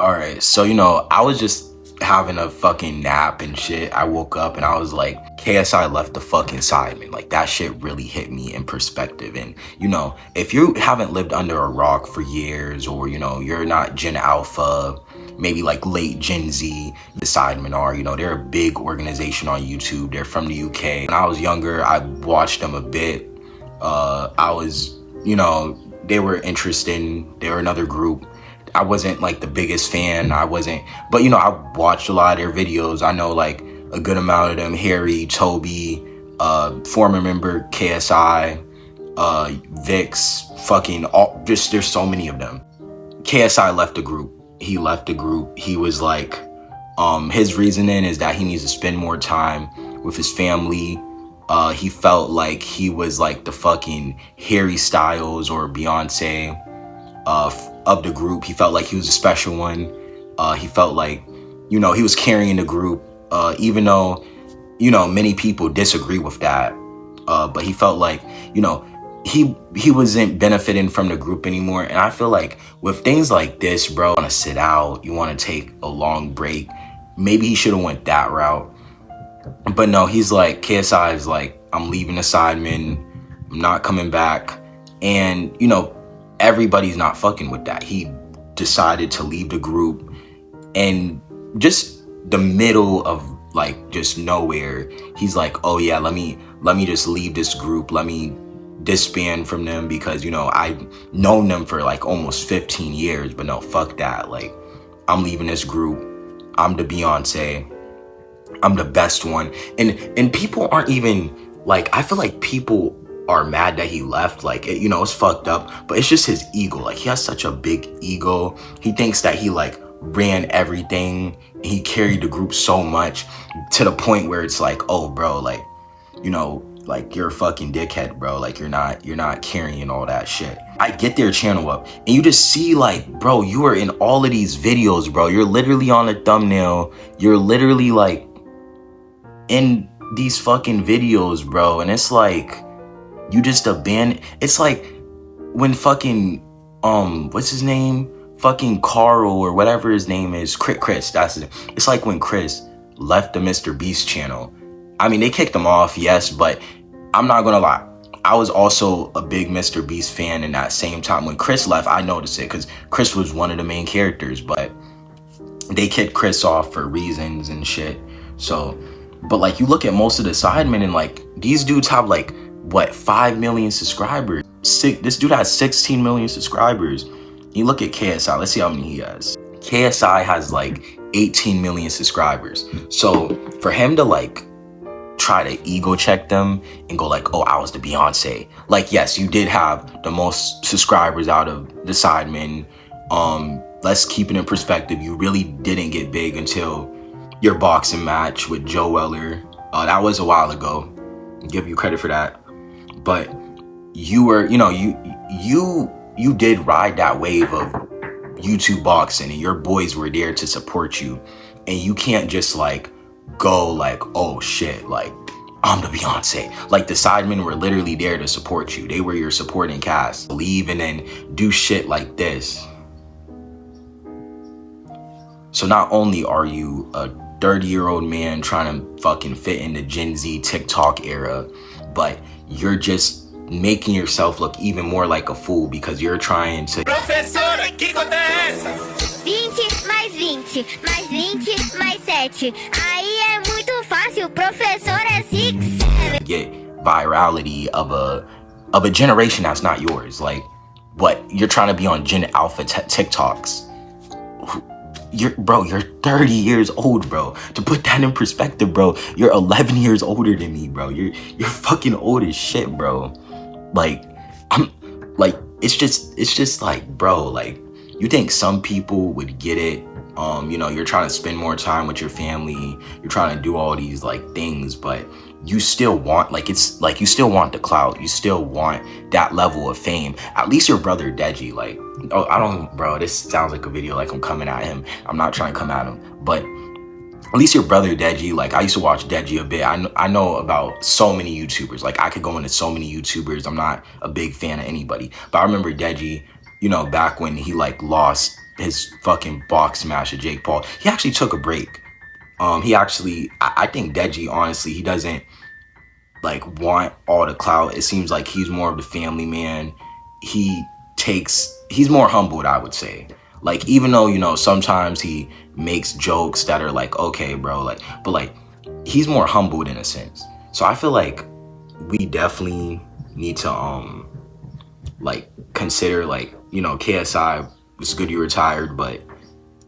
Alright, so I was just having a fucking nap and shit. I woke up and I was like, KSI left the fucking Sidemen. Like, that shit really hit me in perspective. And, if you haven't lived under a rock for years, or, you're not Gen Alpha, maybe like late Gen Z, the Sidemen are, they're a big organization on YouTube. They're from the UK. When I was younger, I watched them a bit. I was, they were interesting. They were another group. I wasn't like the biggest fan. I watched a lot of their videos. I know like a good amount of them. Harry, Toby, former member KSI, Vix, fucking all, just there's so many of them. KSI left the group. He left the group. He was like, his reasoning is that he needs to spend more time with his family. He felt like he was like the fucking Harry Styles or Beyonce of the group. He felt like he was a special one. He felt like, he was carrying the group, even though, many people disagree with that. But he felt like, he wasn't benefiting from the group anymore. And I feel like with things like this, bro, you want to sit out, you want to take a long break. Maybe he should have went that route. But no, he's like, KSI is like, I'm leaving the Sidemen. I'm not coming back. And, everybody's not fucking with that. He decided to leave the group, and just the middle of like just nowhere, he's like, oh yeah, let me just leave this group. Let me disband from them because, I've known them for like almost 15 years, but no, fuck that. Like, I'm leaving this group. I'm the Beyonce. I'm the best one. And people aren't even like, I feel like people are mad that he left. Like, it's fucked up, but it's just his ego. Like, he has such a big ego. He thinks that he like ran everything. He carried the group so much to the point where it's like, oh bro, like, like you're a fucking dickhead, bro. Like, you're not carrying all that shit. I get their channel up and you just see like, bro, you are in all of these videos, bro. You're literally on a thumbnail. You're literally like in these fucking videos, bro. And it's like, you just abandon. It's like when fucking, what's his name? Fucking Carl or whatever his name is. Chris, that's it. It's like when Chris left the Mr. Beast channel. I mean, they kicked him off, yes, but I'm not gonna lie. I was also a big Mr. Beast fan in that same time. When Chris left, I noticed it because Chris was one of the main characters, but they kicked Chris off for reasons and shit. So, but like, you look at most of the Sidemen and like, these dudes have like, what, 5 million subscribers? This dude has 16 million subscribers. You look at KSI, let's see how many he has. KSI has like 18 million subscribers. So for him to like try to ego check them and go like, oh, I was the Beyonce. Like, yes, you did have the most subscribers out of the Sidemen. Let's keep it in perspective. You really didn't get big until your boxing match with Joe Weller. That was a while ago. I'll give you credit for that. But you were, you did ride that wave of YouTube boxing, and your boys were there to support you. And you can't just like go like, oh shit, like I'm the Beyonce. Like, the Sidemen were literally there to support you. They were your supporting cast. Leave and then do shit like this. So not only are you a 30-year-old man trying to fucking fit in the Gen Z TikTok era, but you're just making yourself look even more like a fool because you're trying to Professora, que acontece? 20 mais 20 mais 20 mais 7. Aí é muito fácil, professor é 6. get virality of a generation that's not yours. Like, what, you're trying to be on Gen Alpha TikToks. You're 30 years old, bro. To put that in perspective, bro, you're 11 years older than me, bro. You're fucking old as shit, bro. Like, I'm like, it's just like, bro, like, you think some people would get it? You're trying to spend more time with your family. You're trying to do all these like things, but you still want, like, it's like you still want the clout. You still want that level of fame. At least your brother Deji, like, oh, I don't, bro, this sounds like a video like I'm coming at him. I'm not trying to come at him, but at least your brother Deji, like, I used to watch Deji a bit. I know about so many YouTubers. Like, I could go into so many YouTubers. I'm not a big fan of anybody, but I remember Deji, back when he like lost his fucking box match with Jake Paul. He actually took a break. I think Deji, honestly, he doesn't like want all the clout. It seems like he's more of the family man. He's more humbled, I would say. Like, even though, you know, sometimes he makes jokes that are like, okay, bro, like, but like, he's more humbled in a sense. So I feel like we definitely need to, like, consider, like, you know, KSI, it's good you retired, but,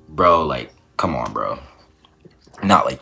bro, like, come on, bro. Not like